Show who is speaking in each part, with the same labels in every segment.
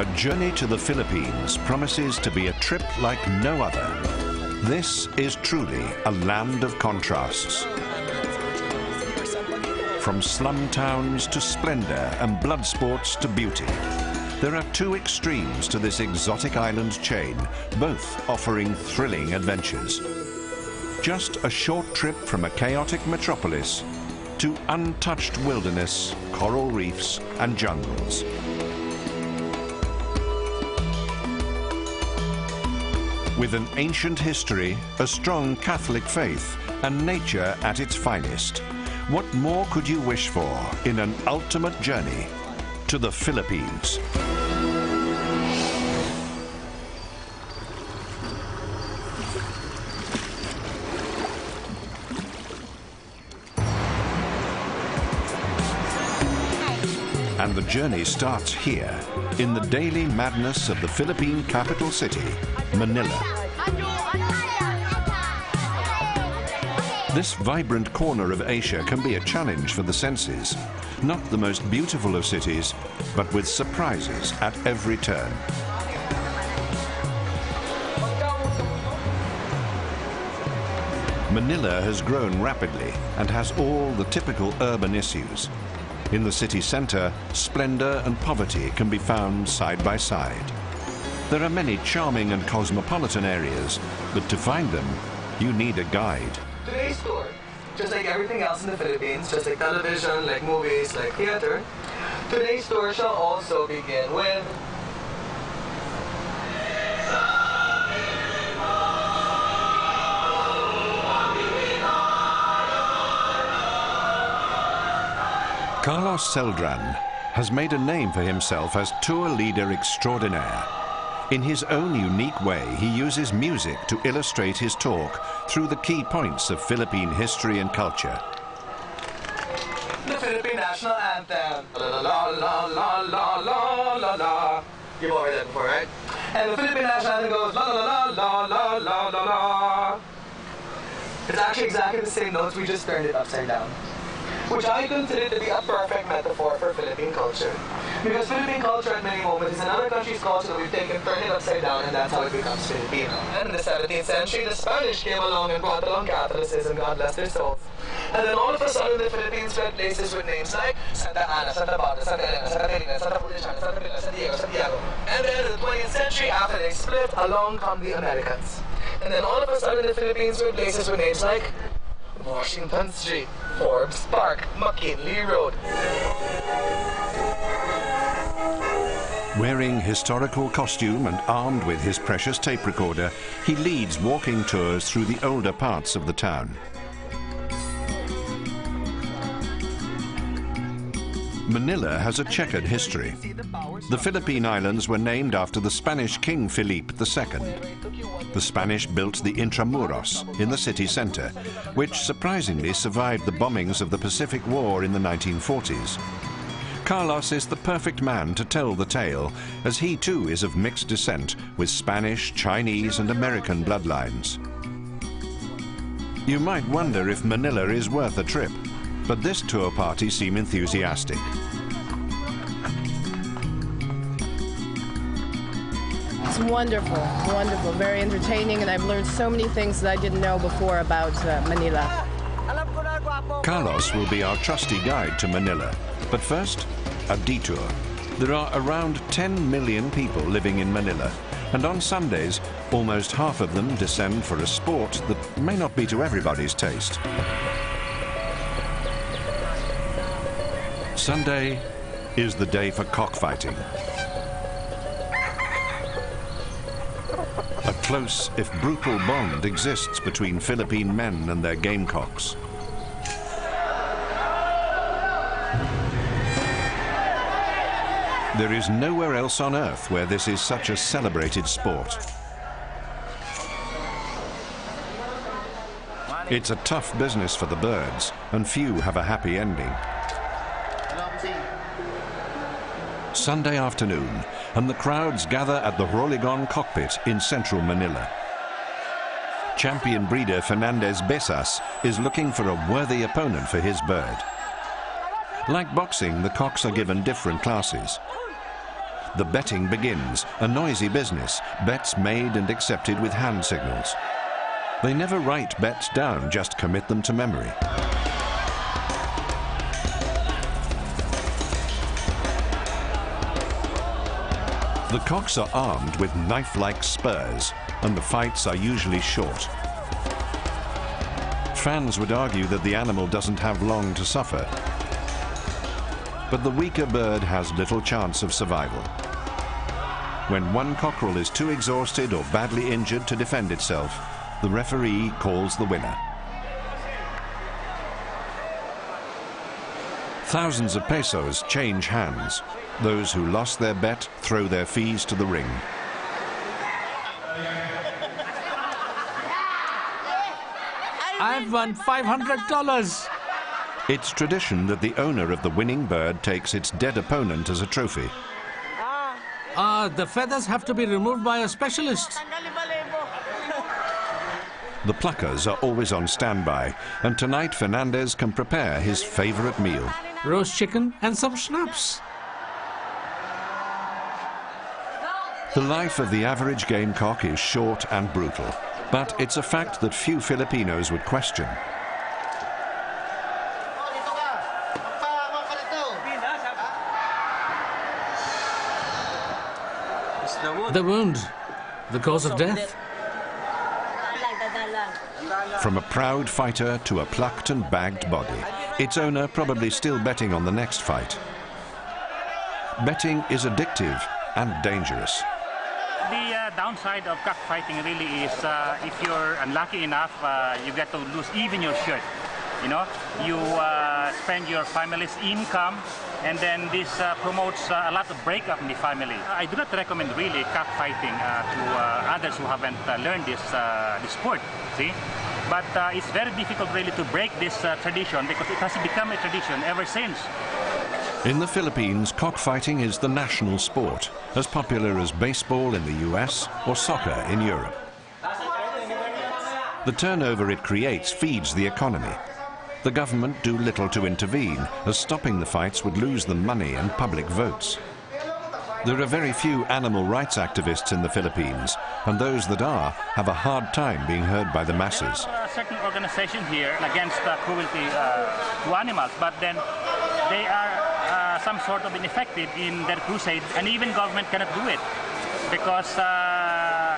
Speaker 1: A journey to the Philippines promises to be a trip like no other. This is truly a land of contrasts. From slum towns to splendor and blood sports to beauty, there are two extremes to this exotic island chain, both offering thrilling adventures. Just a short trip from a chaotic metropolis to untouched wilderness, coral reefs and jungles. With an ancient history, a strong Catholic faith, and nature at its finest, what more could you wish for in an ultimate journey to the Philippines? And the journey starts here, in the daily madness of the Philippine capital city, Manila. This vibrant corner of Asia can be a challenge for the senses. Not the most beautiful of cities, but with surprises at every turn. Manila has grown rapidly and has all the typical urban issues. In the city center, splendor and poverty can be found side by side. There are many charming and cosmopolitan areas, but to find them, you need a guide.
Speaker 2: Today's tour, just like everything else in the Philippines, just like television, like movies, like theater, today's tour shall also begin with
Speaker 1: Carlos Celdran has made a name for himself as tour leader extraordinaire. In his own unique way, he uses music to illustrate his talk through the key points of Philippine history and culture.
Speaker 2: the Philippine National Anthem. La la la la la la la la. You've heard that before, right? And the Philippine National Anthem goes la la la la la la la. It's actually exactly the same notes, we just turned it upside down. Which I consider to be a perfect metaphor for Philippine culture. Because Philippine culture at many moments is another country's culture that we've taken, turned it upside down, and that's how it becomes Filipino. And in the 17th century, the Spanish came along and brought along Catholicism, God bless their souls. And then all of a sudden, the Philippines had places with names like Santa Ana, Santa Barbara, Santa Elena, Santa Elena, Santa Feliciana, Santa Villa, San Diego, Santiago. And then in the 20th century, after they split, along come the Americans. And then all of a sudden, the Philippines were places with names like Washington Street, Forbes Park, McKinley Road.
Speaker 1: Wearing historical costume and armed with his precious tape recorder, he leads walking tours through the older parts of the town. Manila has a checkered history. The Philippine Islands were named after the Spanish King Felipe II. The Spanish built the Intramuros in the city center, which surprisingly survived the bombings of the Pacific War in the 1940s. Carlos is the perfect man to tell the tale, as he too is of mixed descent with Spanish, Chinese and American bloodlines. You might wonder if Manila is worth a trip, but this tour party seem enthusiastic.
Speaker 3: It's wonderful, wonderful, very entertaining, and I've learned so many things that I didn't know before about Manila.
Speaker 1: Carlos will be our trusty guide to Manila, but first, a detour. There are around 10 million people living in Manila, and on Sundays, almost half of them descend for a sport that may not be to everybody's taste. Sunday is the day for cockfighting. A close, if brutal, bond exists between Philippine men and their gamecocks. There is nowhere else on earth where this is such a celebrated sport. It's a tough business for the birds, and few have a happy ending. Sunday afternoon, and the crowds gather at the Roligon cockpit in central Manila. Champion breeder Fernandez Besas is looking for a worthy opponent for his bird. Like boxing, the cocks are given different classes. the betting begins, a noisy business, bets made and accepted with hand signals. They never write bets down, just commit them to memory. The cocks are armed with knife-like spurs, and the fights are usually short. Fans would argue that the animal doesn't have long to suffer. But the weaker bird has little chance of survival. When one cockerel is too exhausted or badly injured to defend itself, the referee calls the winner. Thousands of pesos change hands. Those who lost their bet throw their fees to the ring.
Speaker 4: I've won $500.
Speaker 1: It's tradition that the owner of the winning bird takes its dead opponent as a trophy.
Speaker 4: The feathers have to be removed by a specialist.
Speaker 1: The pluckers are always on standby, and tonight Fernandez can prepare his favorite meal.
Speaker 4: Roast chicken and some schnapps.
Speaker 1: The life of the average gamecock is short and brutal, but it's a fact that few Filipinos would question.
Speaker 4: The wound, the cause of death.
Speaker 1: From a proud fighter to a plucked and bagged body, its owner probably still betting on the next fight. Betting is addictive and dangerous.
Speaker 5: The downside of cockfighting really is if you're unlucky enough, you get to lose even your shirt. You know, you spend your family's income, and then this promotes a lot of breakup in the family. I do not recommend really cockfighting to others who haven't learned this sport, see? But it's very difficult really to break this tradition because it has become a tradition ever since.
Speaker 1: In the Philippines, cockfighting is the national sport, as popular as baseball in the US or soccer in Europe. The turnover it creates feeds the economy. The government do little to intervene, as stopping the fights would lose them money and public votes. There are very few animal rights activists in the Philippines, and those that are have a hard time being heard by the masses.
Speaker 5: There are certain organizations here against cruelty to animals, but then they are some sort of ineffective in their crusade, and even government cannot do it because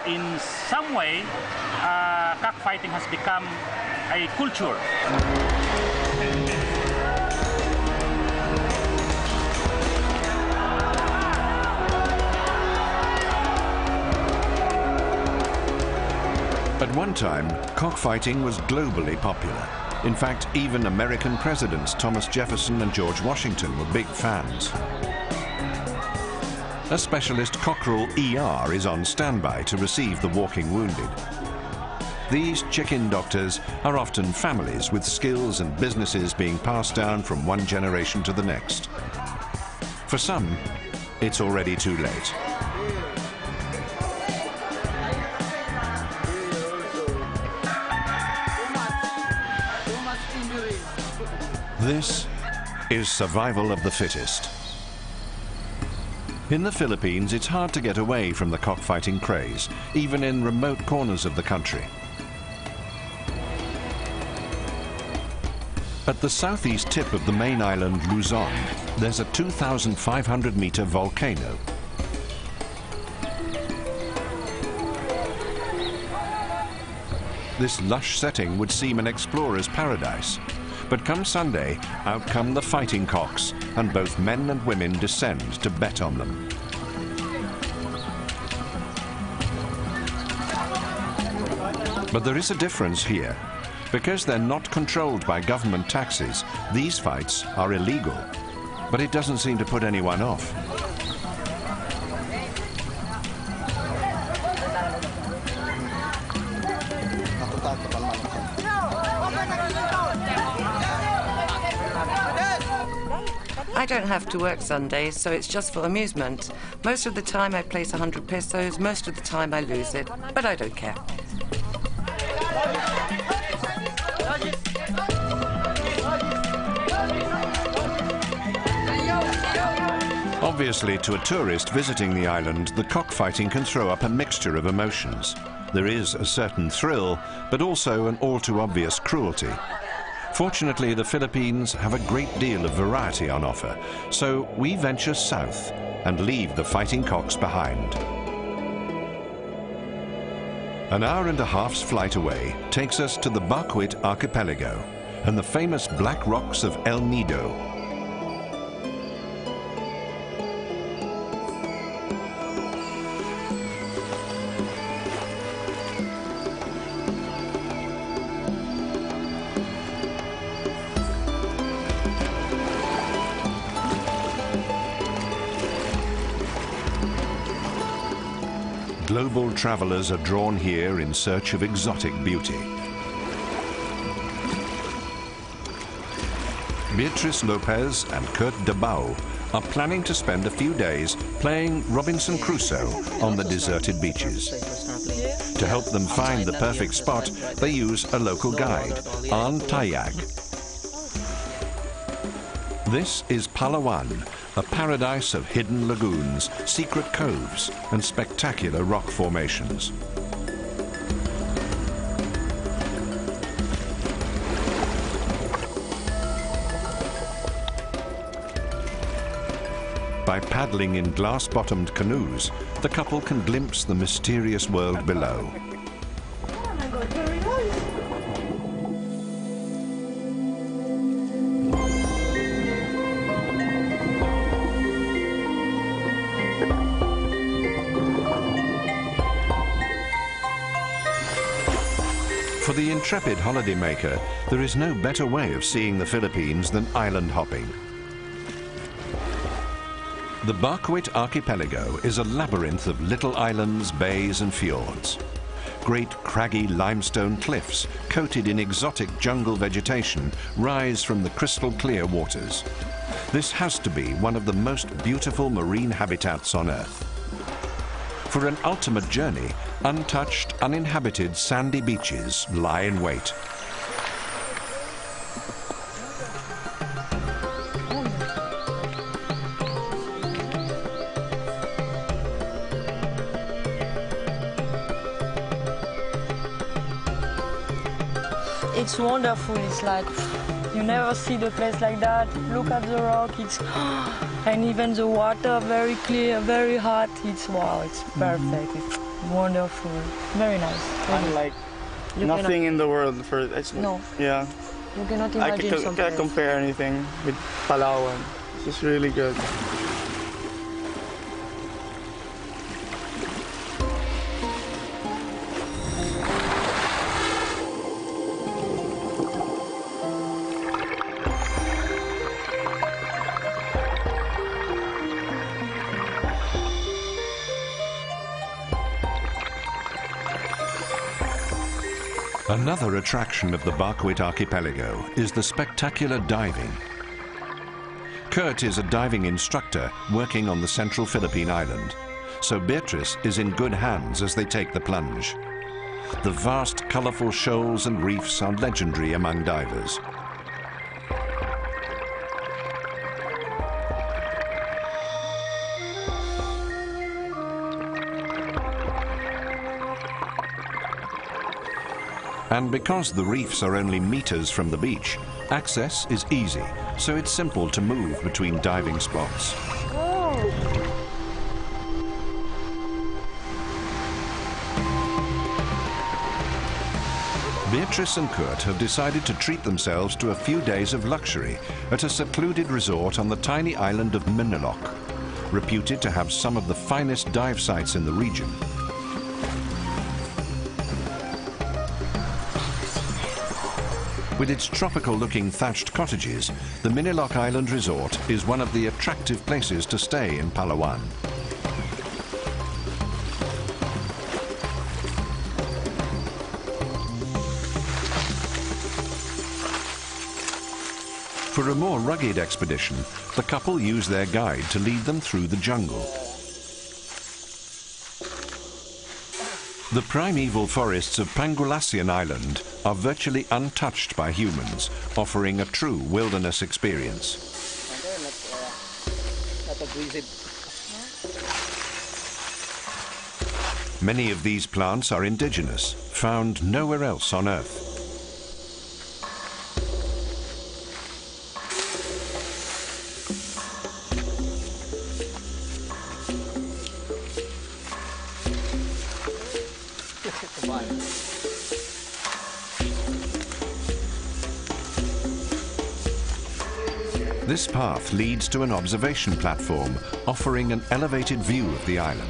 Speaker 5: in some way cockfighting has become a culture.
Speaker 1: At one time, cockfighting was globally popular. In fact, even American presidents Thomas Jefferson and George Washington were big fans. A specialist cockerel ER is on standby to receive the walking wounded. These chicken doctors are often families with skills and businesses being passed down from one generation to the next. For some, it's already too late. This is survival of the fittest. In the Philippines, it's hard to get away from the cockfighting craze, even in remote corners of the country. At the southeast tip of the main island, Luzon, there's a 2,500-meter volcano. This lush setting would seem an explorer's paradise. But come Sunday, out come the fighting cocks, and both men and women descend to bet on them. But there is a difference here. Because they're not controlled by government taxes, these fights are illegal. But it doesn't seem to put anyone off.
Speaker 6: I don't have to work Sundays, so it's just for amusement. Most of the time I place 100 pesos, most of the time I lose it, but I don't care.
Speaker 1: Obviously, to a tourist visiting the island, the cockfighting can throw up a mixture of emotions. There is a certain thrill, but also an all-too-obvious cruelty. Fortunately, the Philippines have a great deal of variety on offer, so we venture south and leave the fighting cocks behind. An hour and a half's flight away takes us to the Bacuit archipelago and the famous black rocks of El Nido. Global travelers are drawn here in search of exotic beauty. Beatrice Lopez and Kurt de Bouw are planning to spend a few days playing Robinson Crusoe on the deserted beaches. To help them find the perfect spot, they use a local guide, Ann Tayag. This is Palawan, a paradise of hidden lagoons, secret coves, and spectacular rock formations. By paddling in glass-bottomed canoes, the couple can glimpse the mysterious world below. For the intrepid holidaymaker, there is no better way of seeing the Philippines than island hopping. The Bacuit archipelago is a labyrinth of little islands, bays and fjords. Great craggy limestone cliffs, coated in exotic jungle vegetation, rise from the crystal clear waters. This has to be one of the most beautiful marine habitats on Earth. For an ultimate journey, untouched, uninhabited sandy beaches lie in wait.
Speaker 7: It's wonderful. It's like you never see the place like that. Look at the rock. It's and even the water very clear, very hot. It's wow. It's perfect. It's wonderful. Very nice. Really.
Speaker 8: Unlike nothing in the world for it's
Speaker 7: no.
Speaker 8: Yeah.
Speaker 7: You cannot imagine
Speaker 8: I can't compare anything with Palawan. It's just really good.
Speaker 1: Another attraction of the Bacuit archipelago is the spectacular diving. Kurt is a diving instructor working on the central Philippine island, so Beatrice is in good hands as they take the plunge. The vast, colorful shoals and reefs are legendary among divers. And because the reefs are only meters from the beach, access is easy, so it's simple to move between diving spots. Beatrice and Kurt have decided to treat themselves to a few days of luxury at a secluded resort on the tiny island of Manilok, reputed to have some of the finest dive sites in the region. With its tropical-looking thatched cottages, the Manilok Island Resort is one of the attractive places to stay in Palawan. For a more rugged expedition, the couple use their guide to lead them through the jungle. The primeval forests of Pangulassian Island are virtually untouched by humans, offering a true wilderness experience. Many of these plants are indigenous, found nowhere else on Earth. This path leads to an observation platform offering an elevated view of the island.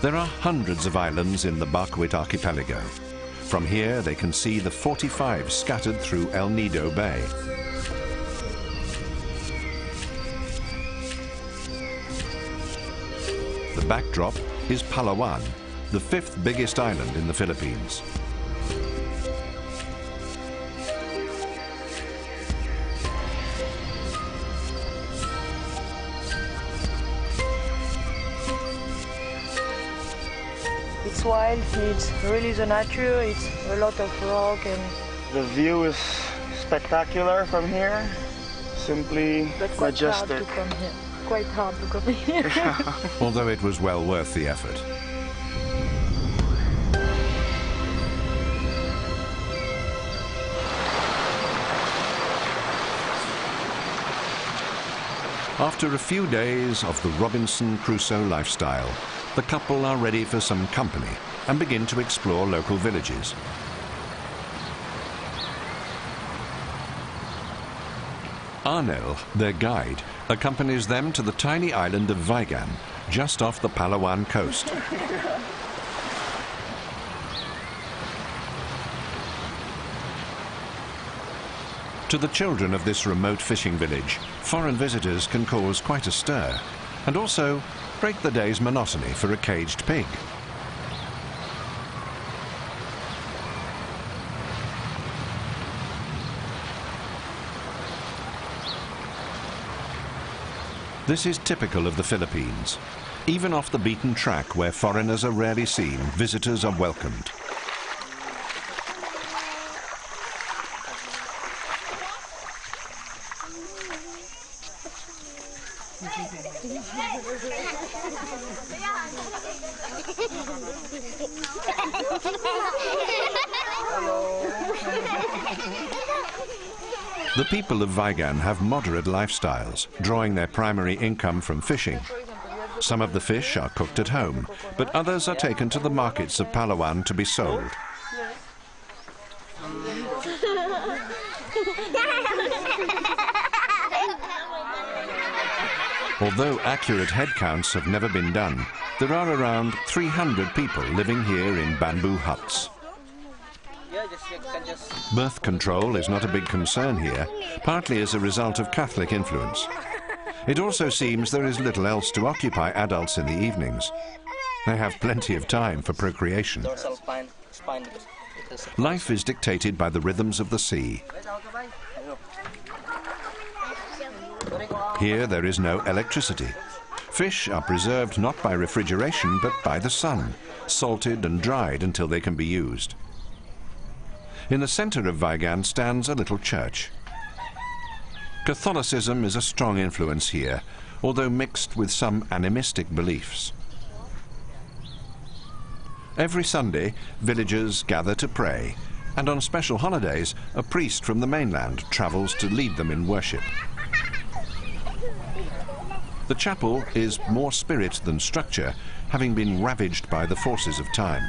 Speaker 1: There are hundreds of islands in the Bakwit archipelago. From here they can see the 45 scattered through El Nido Bay. The backdrop is Palawan, the 5th biggest island in the Philippines.
Speaker 7: It's wild, it's really the nature, it's a lot of rock and...
Speaker 8: The view is spectacular from here. Simply majestic.
Speaker 7: Quite hard to come here.
Speaker 1: Although it was well worth the effort. After a few days of the Robinson Crusoe lifestyle, the couple are ready for some company and begin to explore local villages. Arnel, their guide, accompanies them to the tiny island of Vigan, just off the Palawan coast. To the children of this remote fishing village, foreign visitors can cause quite a stir, and also break the day's monotony for a caged pig. This is typical of the Philippines. Even off the beaten track where foreigners are rarely seen, visitors are welcomed. The people of Vigan have moderate lifestyles, drawing their primary income from fishing. Some of the fish are cooked at home, but others are taken to the markets of Palawan to be sold. Although accurate head counts have never been done, there are around 300 people living here in bamboo huts. Birth control is not a big concern here, partly as a result of Catholic influence. It also seems there is little else to occupy adults in the evenings. They have plenty of time for procreation. Life is dictated by the rhythms of the sea. Here there is no electricity. Fish are preserved not by refrigeration but by the sun, salted and dried until they can be used. In the center of Vigan stands a little church. Catholicism is a strong influence here, although mixed with some animistic beliefs. Every Sunday, villagers gather to pray, and on special holidays, a priest from the mainland travels to lead them in worship. The chapel is more spirit than structure, having been ravaged by the forces of time.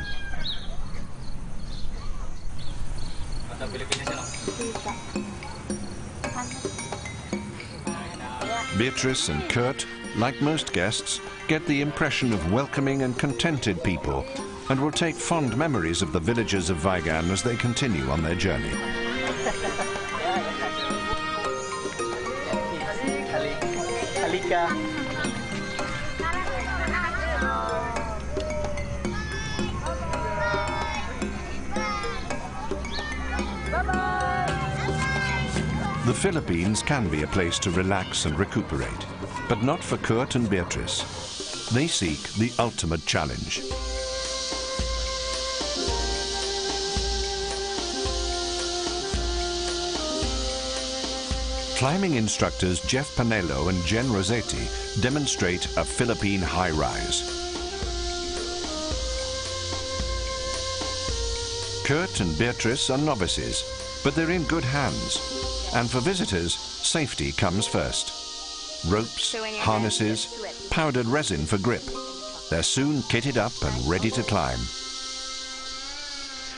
Speaker 1: Beatrice and Kurt, like most guests, get the impression of welcoming and contented people and will take fond memories of the villagers of Vigan as they continue on their journey. The Philippines can be a place to relax and recuperate, but not for Kurt and Beatrice. They seek the ultimate challenge. Climbing instructors Jeff Panelo and Jen Rossetti demonstrate a Philippine high-rise. Kurt and Beatrice are novices, but they're in good hands. And for visitors, safety comes first. Ropes, harnesses, powdered resin for grip. They're soon kitted up and ready to climb.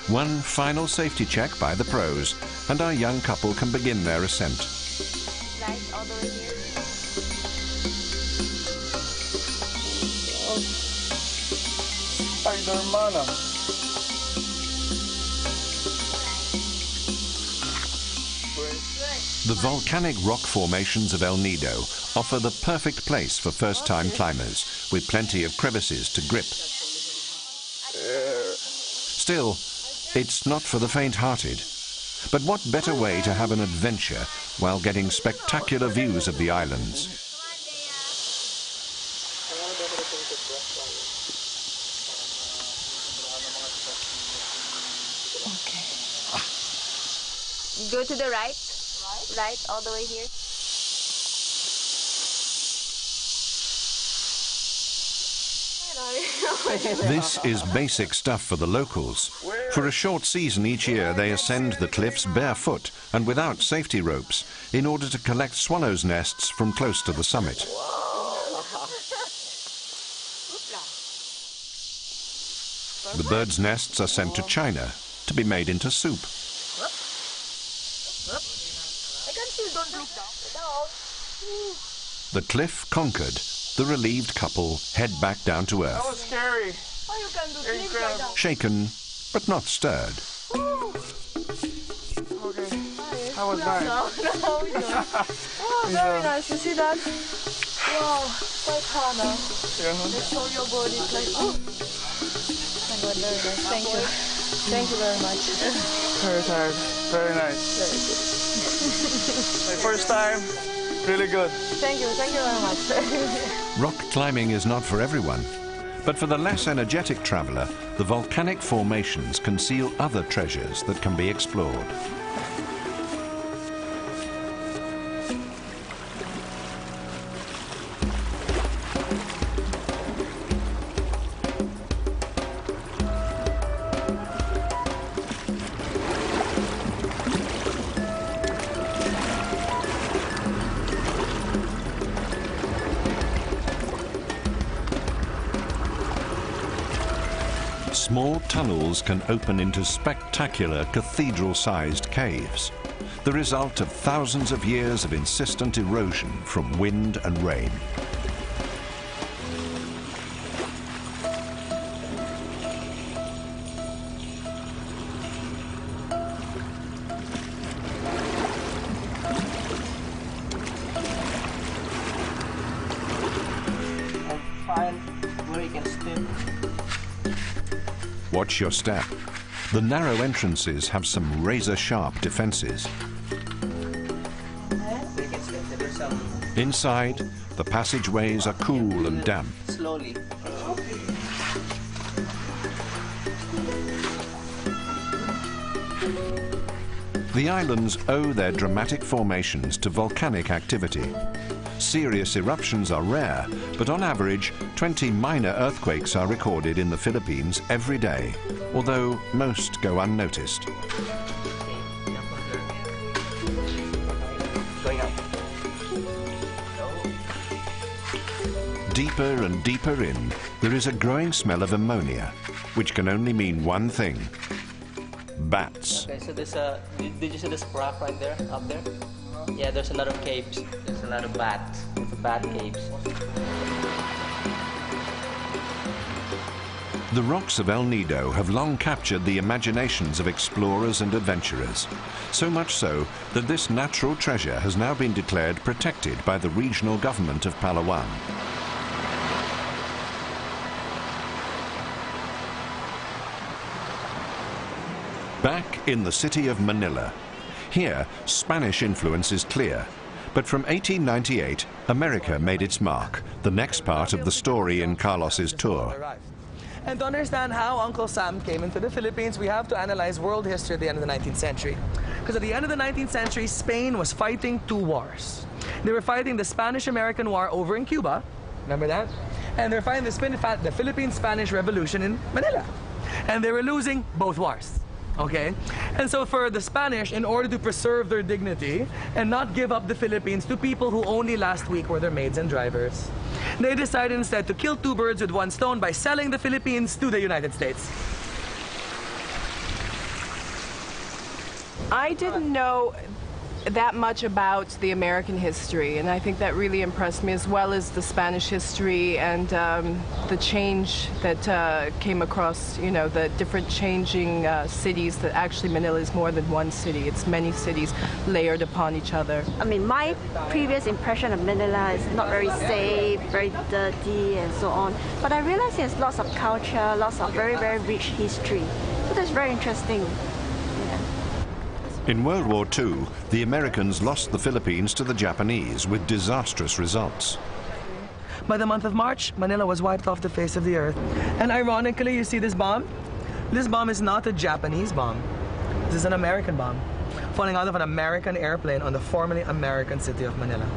Speaker 1: One final safety check by the pros, and our young couple can begin their ascent.
Speaker 9: Right, all the way here.
Speaker 8: Spider-Man.
Speaker 1: The volcanic rock formations of El Nido offer the perfect place for first-time climbers, with plenty of crevices to grip. Still, it's not for the faint-hearted. But what better way to have an adventure while getting spectacular views of the islands?
Speaker 9: Go to the right. Right, all the way here.
Speaker 1: This is basic stuff for the locals. For a short season each year, they ascend the cliffs barefoot and without safety ropes in order to collect swallows' nests from close to the summit. The birds' nests are sent to China to be made into soup. The cliff conquered, the relieved couple head back down to earth.
Speaker 8: That was scary.
Speaker 1: Shaken, but not stirred.
Speaker 8: Okay. That was nice.
Speaker 7: Oh, very nice. You see that? Wow, quite hard now.
Speaker 8: Yeah.
Speaker 7: Let's show your body. It's like, oh my God, very nice. Thank you. Thank you very much.
Speaker 8: Very tired. Very nice.
Speaker 7: Very good.
Speaker 8: My first time. Really good.
Speaker 7: Thank you very much.
Speaker 1: Rock climbing is not for everyone, but for the less energetic traveler, the volcanic formations conceal other treasures that can be explored. Small tunnels can open into spectacular cathedral-sized caves, the result of thousands of years of insistent erosion from wind and rain.
Speaker 2: And find where you can step.
Speaker 1: Watch your step. The narrow entrances have some razor-sharp defenses.
Speaker 2: So you can step to yourself.
Speaker 1: Inside, the passageways are cool and damp.
Speaker 2: Slowly.
Speaker 1: The islands owe their dramatic formations to volcanic activity. Serious eruptions are rare, but on average, 20 minor earthquakes are recorded in the Philippines every day, although most go unnoticed.
Speaker 2: Going up.
Speaker 1: Deeper and deeper in, there is a growing smell of ammonia, which can only mean one thing: bats.
Speaker 2: Okay, so there's a. Did you see this rock right there, up there? Yeah, there's a lot of caves. There's a lot of bats. It's bat caves.
Speaker 1: The rocks of El Nido have long captured the imaginations of explorers and adventurers, so much so that this natural treasure has now been declared protected by the regional government of Palawan. Back in the city of Manila. Here, Spanish influence is clear. But from 1898, America made its mark, the next part of the story in Carlos's tour.
Speaker 2: And to understand how Uncle Sam came into the Philippines, we have to analyze world history at the end of the 19th century. Because at the end of the 19th century, Spain was fighting two wars. They were fighting the Spanish-American War over in Cuba, remember that? And they were fighting the Philippine-Spanish Revolution in Manila. And they were losing both wars. Okay? And so for the Spanish, in order to preserve their dignity and not give up the Philippines to people who only last week were their maids and drivers, they decided instead to kill two birds with one stone by selling the Philippines to the United States.
Speaker 3: I didn't know that much about the American history, and I think that really impressed me, as well as the Spanish history and the change that came across, you know, the different changing cities. That actually Manila is more than one city. It's many cities layered upon each other.
Speaker 9: I mean, my previous impression of Manila is not very safe, very dirty, and so on. But I realized there's lots of culture, lots of very, very rich history. So that's very interesting.
Speaker 1: In World War II, the Americans lost the Philippines to the Japanese with disastrous results.
Speaker 2: By the month of March, Manila was wiped off the face of the earth. And ironically, you see this bomb? This bomb is not a Japanese bomb. This is an American bomb, falling out of an American airplane on the formerly American city of Manila.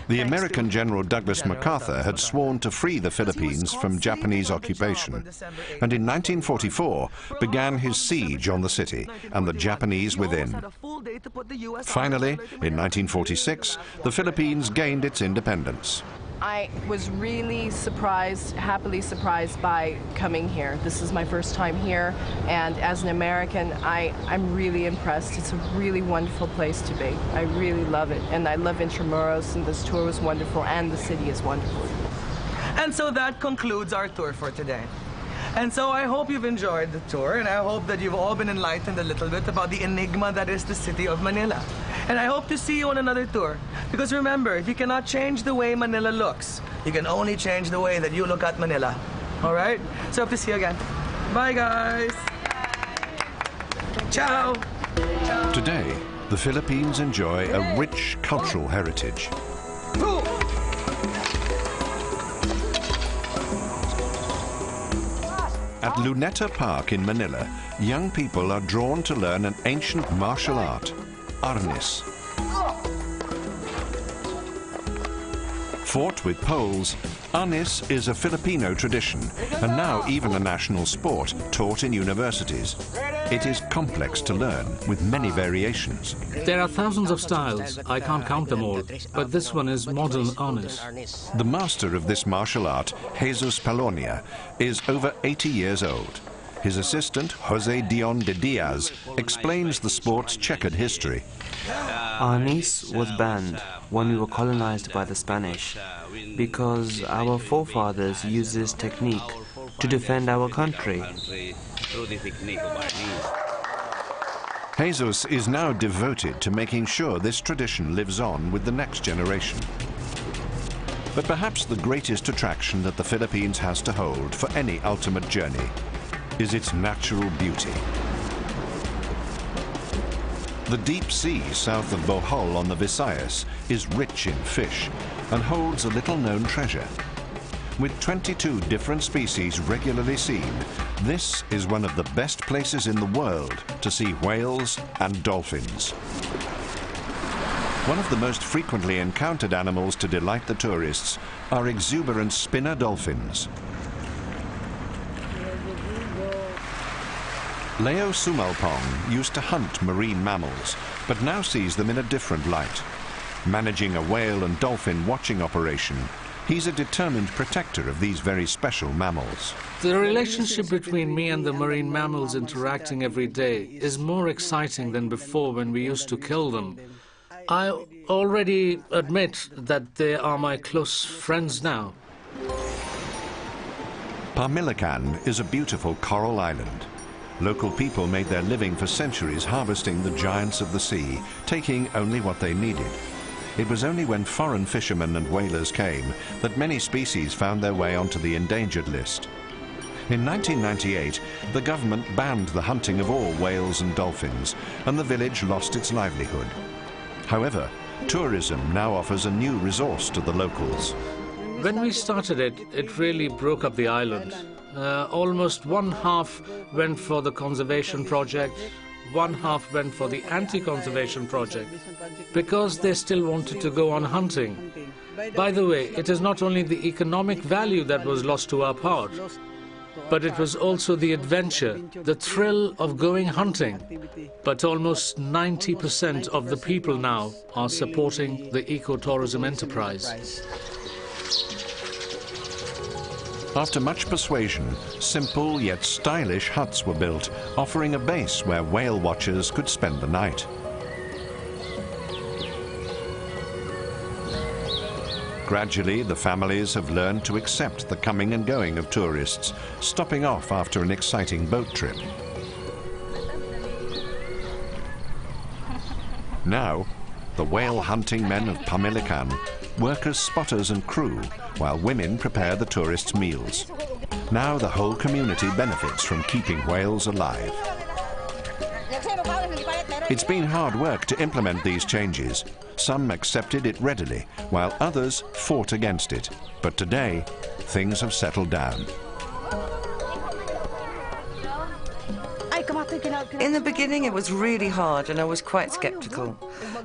Speaker 1: The American General Douglas MacArthur had sworn to free the Philippines from Japanese occupation, and in 1944 began his siege on the city and the Japanese within. Finally, in 1946, the Philippines gained its independence.
Speaker 3: I was really surprised, happily surprised by coming here. This is my first time here, and as an American, I'm really impressed. It's a really wonderful place to be. I really love it, and I love Intramuros, and this tour was wonderful, and the city is wonderful.
Speaker 2: And so that concludes our tour for today. And so I hope you've enjoyed the tour, and I hope that you've all been enlightened a little bit about the enigma that is the city of Manila. And I hope to see you on another tour. Because remember, if you cannot change the way Manila looks, you can only change the way that you look at Manila. All right? So I hope to see you again. Bye, guys. Ciao.
Speaker 1: Today, the Philippines enjoy a rich cultural heritage. At Luneta Park in Manila, young people are drawn to learn an ancient martial art, arnis. Fought with poles, arnis is a Filipino tradition and now even a national sport taught in universities. It is complex to learn with many variations.
Speaker 4: There are thousands of styles. I can't count them all, but this one is modern arnis.
Speaker 1: The master of this martial art, Jesus Palonia, is over 80 years old. His assistant, Jose Dion de Diaz, explains the sport's checkered history.
Speaker 10: Arnis was banned when we were colonized by the Spanish because our forefathers used this technique to defend our country.
Speaker 1: Jesus is now devoted to making sure this tradition lives on with the next generation. But perhaps the greatest attraction that the Philippines has to hold for any ultimate journey is its natural beauty. The deep sea south of Bohol on the Visayas is rich in fish and holds a little-known treasure. With 22 different species regularly seen, this is one of the best places in the world to see whales and dolphins. One of the most frequently encountered animals to delight the tourists are exuberant spinner dolphins. Leo Sumalpong used to hunt marine mammals, but now sees them in a different light. Managing a whale and dolphin watching operation, he's a determined protector of these very special mammals.
Speaker 4: The relationship between me and the marine mammals interacting every day is more exciting than before when we used to kill them. I already admit that they are my close friends now.
Speaker 1: Parmilacan is a beautiful coral island. Local people made their living for centuries harvesting the giants of the sea, taking only what they needed. It was only when foreign fishermen and whalers came that many species found their way onto the endangered list. In 1998, the government banned the hunting of all whales and dolphins, and the village lost its livelihood. However, tourism now offers a new resource to the locals.
Speaker 4: When we started it, it really broke up the island. Almost one half went for the conservation project, one half went for the anti-conservation project, because they still wanted to go on hunting. By the way, it is not only the economic value that was lost to our part, but it was also the adventure, the thrill of going hunting. But almost 90% of the people now are supporting the ecotourism enterprise.
Speaker 1: After much persuasion, simple yet stylish huts were built, offering a base where whale watchers could spend the night. Gradually, the families have learned to accept the coming and going of tourists, stopping off after an exciting boat trip. Now, the whale hunting men of Pamilican work as spotters and crew, while women prepare the tourists' meals. Now the whole community benefits from keeping whales alive. It's been hard work to implement these changes. Some accepted it readily, while others fought against it. But today, things have settled down.
Speaker 6: In the beginning, it was really hard and I was quite skeptical.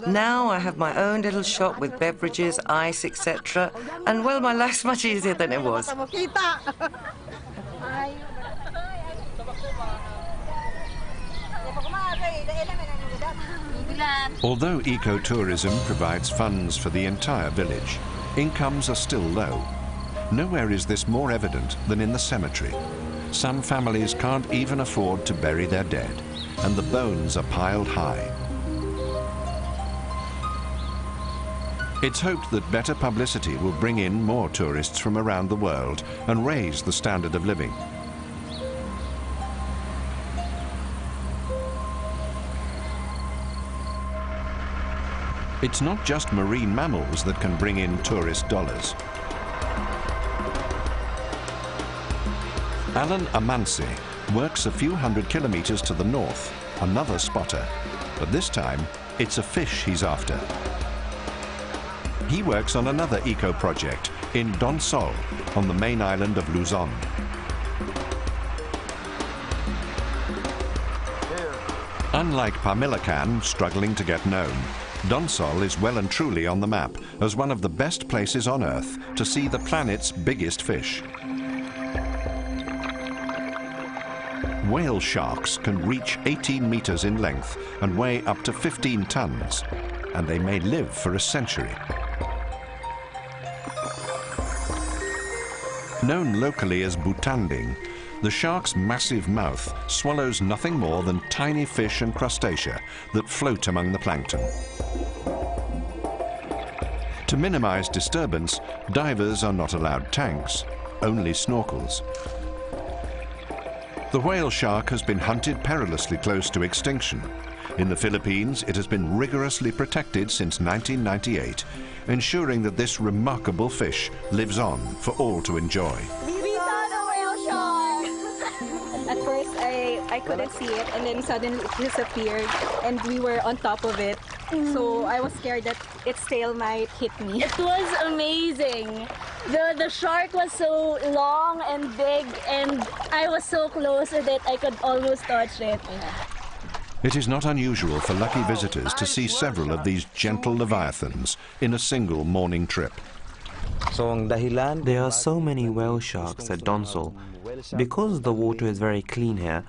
Speaker 6: Now I have my own little shop with beverages, ice, etc. And well, my life's much easier than it was.
Speaker 1: Although ecotourism provides funds for the entire village, incomes are still low. Nowhere is this more evident than in the cemetery. Some families can't even afford to bury their dead, and the bones are piled high. It's hoped that better publicity will bring in more tourists from around the world and raise the standard of living. It's not just marine mammals that can bring in tourist dollars. Alan Amansi works a few hundred kilometers to the north, another spotter, but this time it's a fish he's after. He works on another eco-project in Donsol, on the main island of Luzon. Unlike Pamilican, struggling to get known, Donsol is well and truly on the map as one of the best places on Earth to see the planet's biggest fish. Whale sharks can reach 18 meters in length and weigh up to 15 tons, and they may live for a century. Known locally as butanding, the shark's massive mouth swallows nothing more than tiny fish and crustacea that float among the plankton. To minimize disturbance, divers are not allowed tanks, only snorkels. The whale shark has been hunted perilously close to extinction. In the Philippines, it has been rigorously protected since 1998, ensuring that this remarkable fish lives on for all to enjoy.
Speaker 11: We saw the whale shark! At first, I couldn't see it, and then suddenly it disappeared, and we were on top of it. So I was scared that its tail might hit me.
Speaker 12: It was amazing. The shark was so long and big, and I was so close that I could almost touch it.
Speaker 1: It is not unusual for lucky visitors to see several of these gentle leviathans in a single morning trip.
Speaker 10: There are so many whale sharks at Donsol. Because the water is very clean here,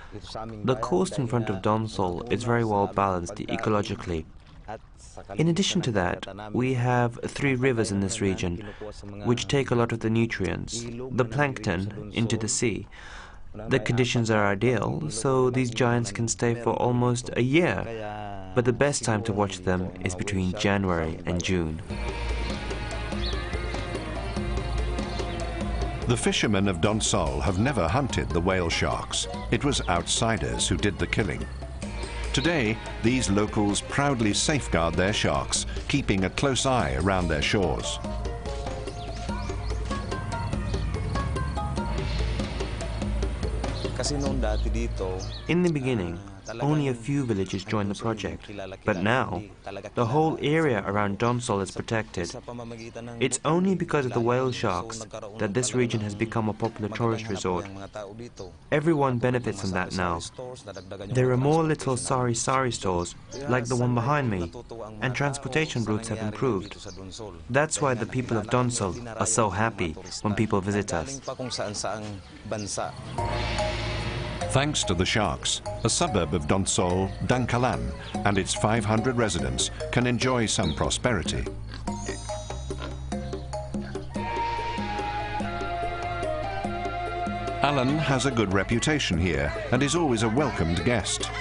Speaker 10: the coast in front of Donsol is very well balanced ecologically. In addition to that, we have 3 rivers in this region, which take a lot of the nutrients, the plankton, into the sea. The conditions are ideal, so these giants can stay for almost a year, but the best time to watch them is between January and June.
Speaker 1: The fishermen of Donsol have never hunted the whale sharks. It was outsiders who did the killing. Today, these locals proudly safeguard their sharks, keeping a close eye around their shores.
Speaker 10: In the beginning, only a few villages joined the project. But now, the whole area around Donsol is protected. It's only because of the whale sharks that this region has become a popular tourist resort. Everyone benefits from that now. There are more little sari-sari stores, like the one behind me, and transportation routes have improved. That's why the people of Donsol are so happy when people visit us.
Speaker 1: Thanks to the sharks, a suburb of Donsol, Dangkalan, and its 500 residents can enjoy some prosperity. Alan has a good reputation here and is always a welcomed guest.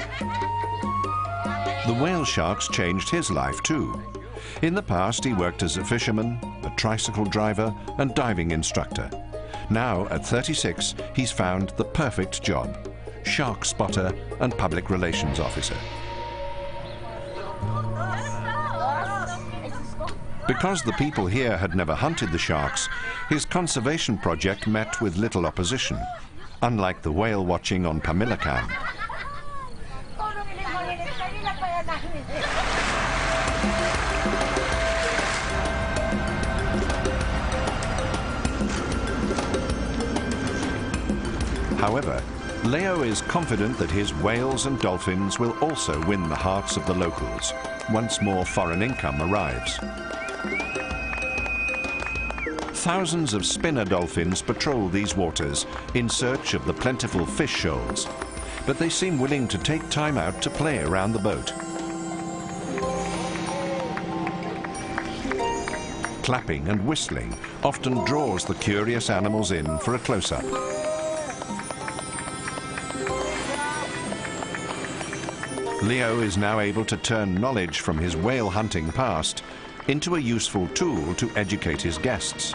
Speaker 1: The whale sharks changed his life too. In the past, he worked as a fisherman, a tricycle driver, and diving instructor. Now, at 36, he's found the perfect job: shark spotter and public relations officer. Because the people here had never hunted the sharks, his conservation project met with little opposition, unlike the whale watching on Pamilacan. However, Leo is confident that his whales and dolphins will also win the hearts of the locals once more foreign income arrives. Thousands of spinner dolphins patrol these waters in search of the plentiful fish shoals, but they seem willing to take time out to play around the boat. Clapping and whistling often draws the curious animals in for a close-up. Leo is now able to turn knowledge from his whale hunting past into a useful tool to educate his guests.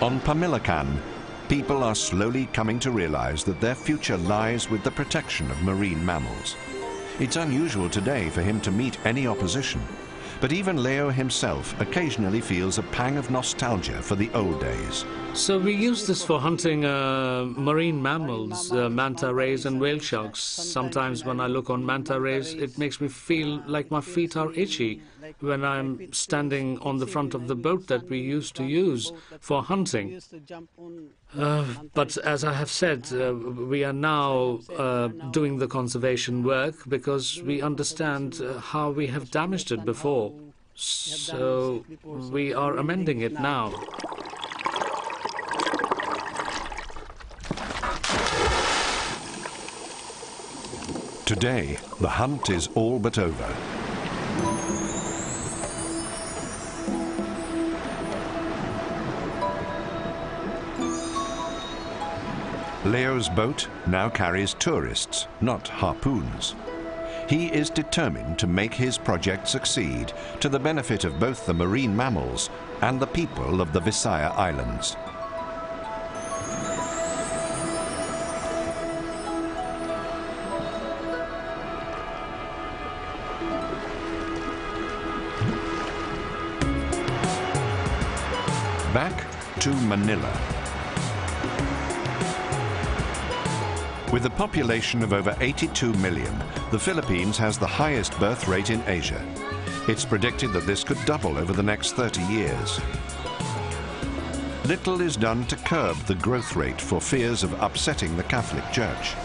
Speaker 1: On Pamilacan, people are slowly coming to realize that their future lies with the protection of marine mammals. It's unusual today for him to meet any opposition, but even Leo himself occasionally feels a pang of nostalgia for the old days.
Speaker 4: So we use this for hunting marine mammals, manta rays and whale sharks. Sometimes when I look on manta rays, it makes me feel like my feet are itchy when I'm standing on the front of the boat that we used to use for hunting. But as I have said, we are now doing the conservation work because we understand how we have damaged it before. So we are amending it now.
Speaker 1: Today, the hunt is all but over. Leo's boat now carries tourists, not harpoons. He is determined to make his project succeed to the benefit of both the marine mammals and the people of the Visayas Islands. Back to Manila. With a population of over 82 million, the Philippines has the highest birth rate in Asia. It's predicted that this could double over the next 30 years. Little is done to curb the growth rate for fears of upsetting the Catholic Church.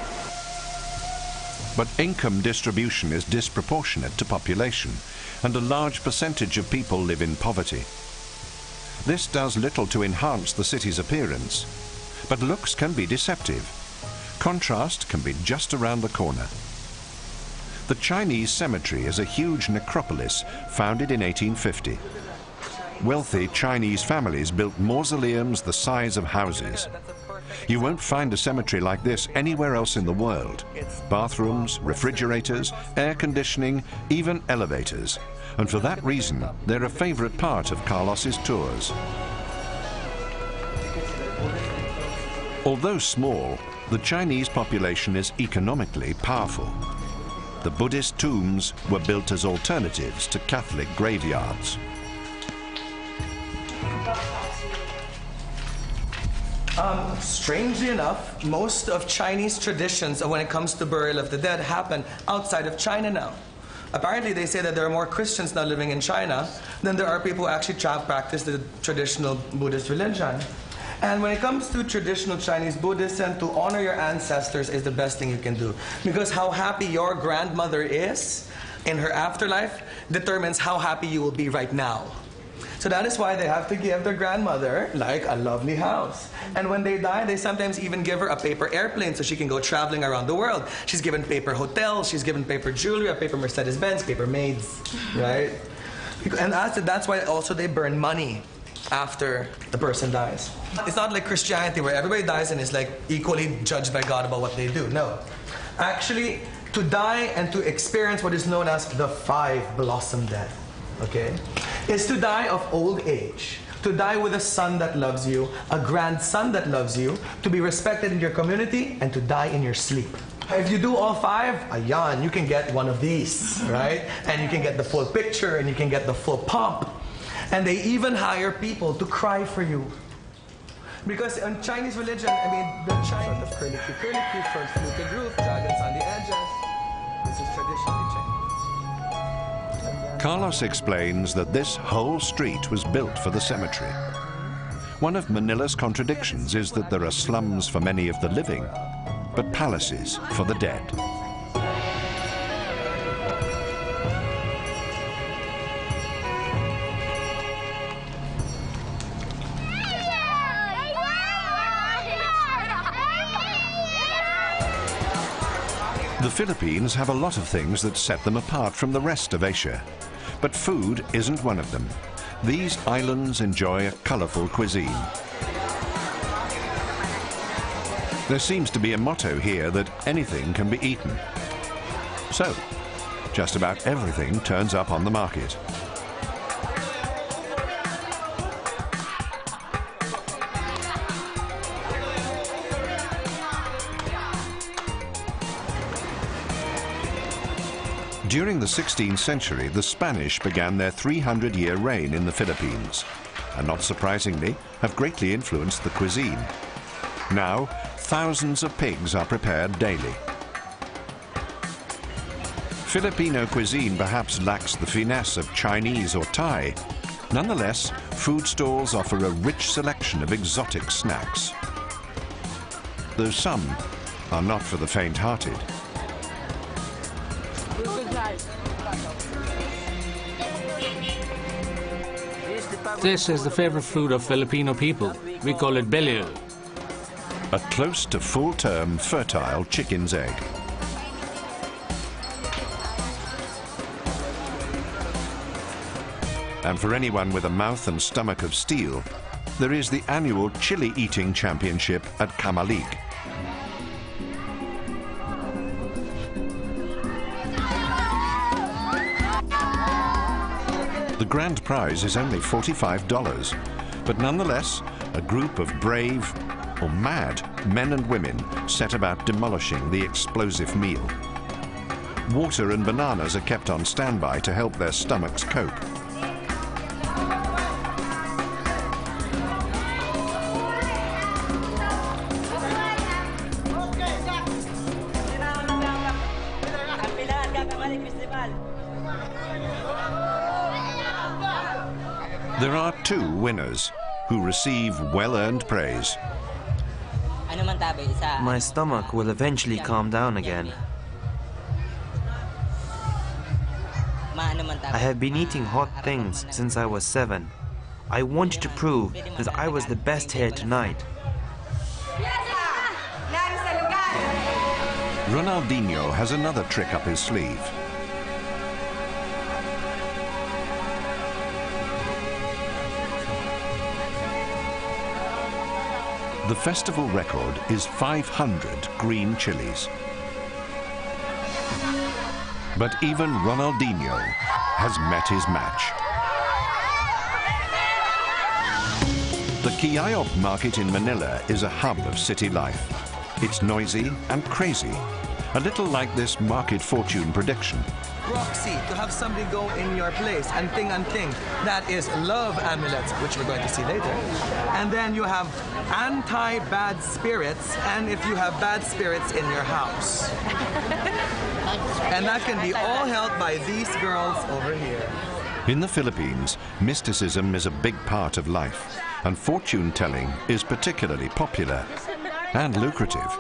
Speaker 1: But income distribution is disproportionate to population, and a large percentage of people live in poverty. This does little to enhance the city's appearance, but looks can be deceptive. Contrast can be just around the corner. The Chinese Cemetery is a huge necropolis founded in 1850. Wealthy Chinese families built mausoleums the size of houses. You won't find a cemetery like this anywhere else in the world. Bathrooms, refrigerators, air conditioning, even elevators. And for that reason, they're a favorite part of Carlos's tours. Although small, the Chinese population is economically powerful. the Buddhist tombs were built as alternatives to Catholic graveyards.
Speaker 2: Strangely enough, most of Chinese traditions when it comes to burial of the dead happen outside of China now. Apparently, they say that there are more Christians now living in China than there are people who actually practice the traditional Buddhist religion. And when it comes to traditional Chinese Buddhism, to honor your ancestors is the best thing you can do. Because how happy your grandmother is in her afterlife determines how happy you will be right now. So that is why they have to give their grandmother, like, a lovely house. And when they die, they sometimes even give her a paper airplane so she can go traveling around the world. She's given paper hotels, she's given paper jewelry, a paper Mercedes-Benz, paper maids, right? And that's why also they burn money after the person dies. It's not like Christianity where everybody dies and is like equally judged by God about what they do. No. Actually, to die and to experience what is known as the 5-blossom death, okay, is to die of old age, to die with a son that loves you, a grandson that loves you, to be respected in your community, and to die in your sleep. If you do all 5, ayan, you can get one of these, right? And you can get the full picture, and you can get the full pomp. And they even hire people to cry for you. Because in Chinese religion, I mean, the Chinese sort of curly-Q, short fluted roof, dragons on the edges. This is traditionally Chinese.
Speaker 1: Carlos explains that this whole street was built for the cemetery. One of Manila's contradictions is that there are slums for many of the living, but palaces for the dead. The Philippines have a lot of things that set them apart from the rest of Asia. But food isn't one of them. These islands enjoy a colourful cuisine. There seems to be a motto here that anything can be eaten. So, just about everything turns up on the market. During the 16th century, the Spanish began their 300-year reign in the Philippines, and not surprisingly, have greatly influenced the cuisine. Now, thousands of pigs are prepared daily. Filipino cuisine perhaps lacks the finesse of Chinese or Thai. Nonetheless, food stalls offer a rich selection of exotic snacks, though some are not for the faint-hearted.
Speaker 4: This is the favorite food of Filipino people. We call it beliw.
Speaker 1: A close to full-term, fertile chicken's egg. And for anyone with a mouth and stomach of steel, there is the annual chili eating championship at Camalik. The grand prize is only $45, but nonetheless, a group of brave or mad men and women set about demolishing the explosive meal. Water and bananas are kept on standby to help their stomachs cope. There are 2 winners who receive well-earned praise.
Speaker 10: My stomach will eventually calm down again. I have been eating hot things since I was 7. I wanted to prove that I was the best here tonight.
Speaker 1: Ronaldinho has another trick up his sleeve. The festival record is 500 green chilies. But even Ronaldinho has met his match. The Quiaop market in Manila is a hub of city life. It's noisy and crazy, a little like this market fortune prediction.
Speaker 2: Proxy, to have somebody go in your place, and thing, that is love amulets, which we're going to see later. And then you have anti-bad spirits, and if you have bad spirits in your house. And that can be all held by these girls over here.
Speaker 1: In the Philippines, mysticism is a big part of life, and fortune telling is particularly popular and lucrative.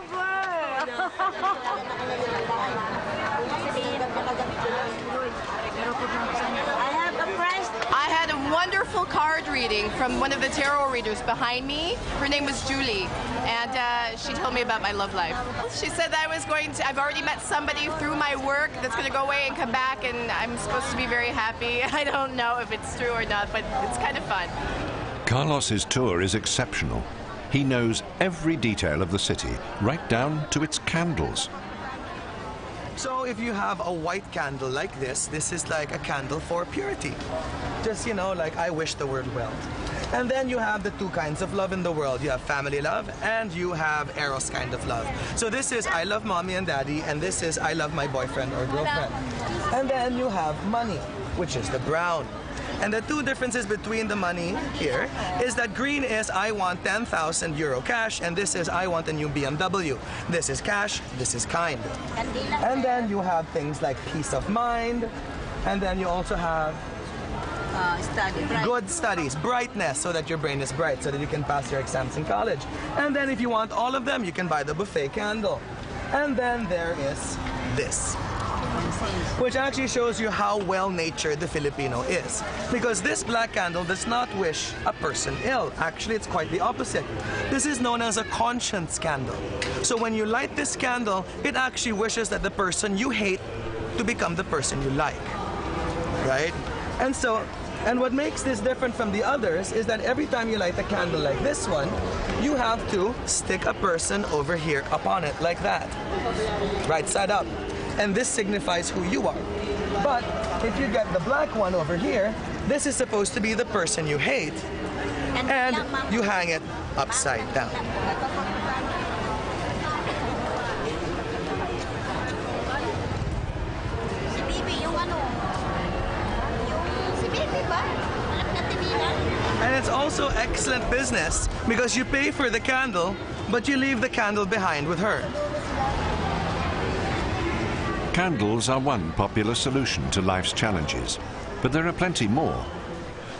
Speaker 3: I had a wonderful card reading from one of the tarot readers behind me. Her name was Julie, and she told me about my love life. She said that I've already met somebody through my work that's going to go away and come back, and I'm supposed to be very happy. I don't know if it's true or not, but it's kind of fun.
Speaker 1: Carlos's tour is exceptional. He knows every detail of the city, right down to its candles.
Speaker 2: So if you have a white candle like this is like a candle for purity. Just, you know, like I wish the world well. And then you have the two kinds of love in the world. You have family love and you have Eros kind of love. So this is I love mommy and daddy, and this is I love my boyfriend or girlfriend. And then you have money, which is the brown. And the two differences between the money here is that green is I want 10,000 euro cash, and this is I want a new BMW. This is cash, this is kind. And then you have things like peace of mind, and then you also have good studies, brightness, so that your brain is bright, so that you can pass your exams in college. And then if you want all of them, you can buy the buffet candle. And then there is this, which actually shows you how well-natured the Filipino is. Because this black candle does not wish a person ill. Actually, it's quite the opposite. This is known as a conscience candle. So when you light this candle, it actually wishes that the person you hate to become the person you like, right? And what makes this different from the others is that every time you light a candle like this one, you have to stick a person over here upon it, like that, right side up. And this signifies who you are. But if you get the black one over here, this is supposed to be the person you hate, and you hang it upside down. And it's also excellent business because you pay for the candle, but you leave the candle behind with her.
Speaker 1: Candles are one popular solution to life's challenges, but there are plenty more.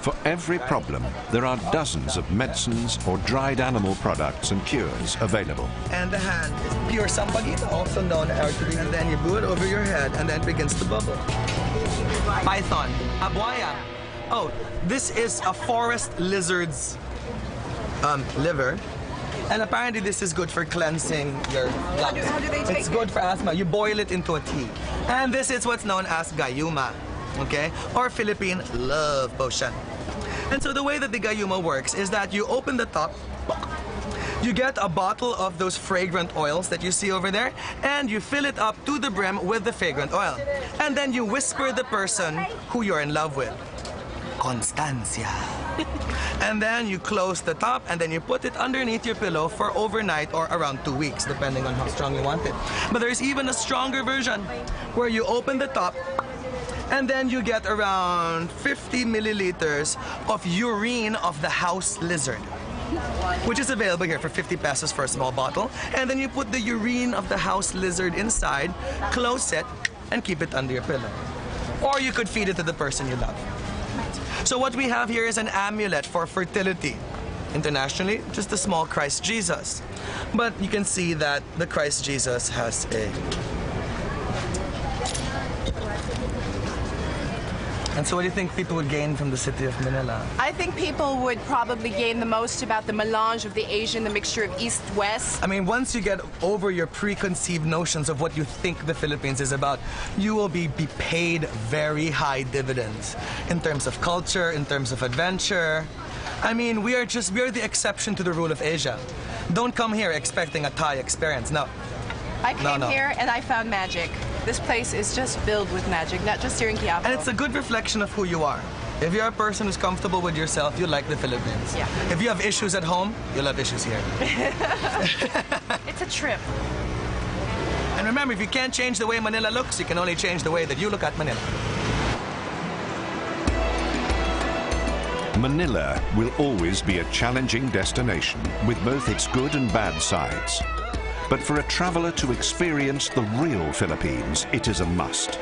Speaker 1: For every problem, there are dozens of medicines or dried animal products and cures available.
Speaker 2: And the hand is pure sampaguita, also known as, and then you blew it over your head and then it begins to bubble. Python, abuaya. Oh, this is a forest lizard's liver. And apparently this is good for cleansing your lungs.
Speaker 3: How do they take
Speaker 2: It's good for asthma. You boil it into a tea. And this is what's known as gayuma, okay? Or Philippine love potion. And so the way that the gayuma works is that you open the top, you get a bottle of those fragrant oils that you see over there, and you fill it up to the brim with the fragrant oil. And then you whisper the person who you're in love with. Constancia. And then you close the top and then you put it underneath your pillow for overnight or around 2 weeks, depending on how strong you want it. But there's even a stronger version where you open the top and then you get around 50 milliliters of urine of the house lizard, which is available here for 50 pesos for a small bottle. And then you put the urine of the house lizard inside, close it, and keep it under your pillow. Or you could feed it to the person you love. So what we have here is an amulet for fertility. Internationally, just a small Christ Jesus. But you can see that the Christ Jesus has a... And so what do you think people would gain from the city of Manila?
Speaker 3: I think people would probably gain the most about the melange of the Asian, the mixture of East-West.
Speaker 2: I mean, once you get over your preconceived notions of what you think the Philippines is about, you will be paid very high dividends in terms of culture, in terms of adventure. I mean, we are the exception to the rule of Asia. Don't come here expecting a Thai experience, no.
Speaker 3: I came here and I found magic. This place is just filled with magic, not just here in Quiapo.
Speaker 2: And it's a good reflection of who you are. If you're a person who's comfortable with yourself, you like the Philippines.
Speaker 3: Yeah.
Speaker 2: If you have issues at home, you'll have issues here.
Speaker 3: It's a trip.
Speaker 2: And And remember, if you can't change the way Manila looks, you can only change the way that you look at Manila.
Speaker 1: Manila will always be a challenging destination with both its good and bad sides. But for a traveler to experience the real Philippines, it is a must.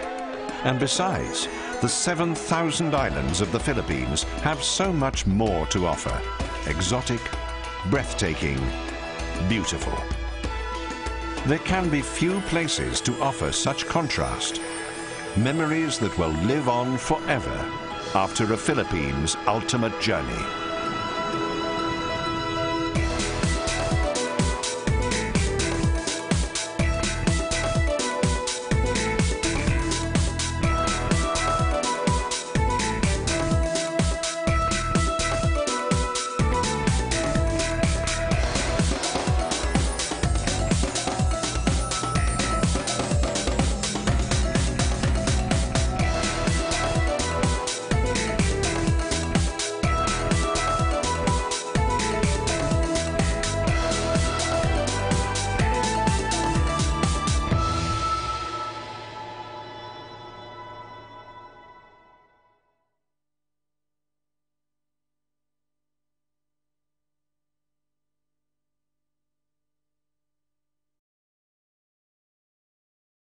Speaker 1: And besides, the 7,000 islands of the Philippines have so much more to offer. Exotic, breathtaking, beautiful. There can be few places to offer such contrast. Memories that will live on forever after a Philippines' ultimate journey.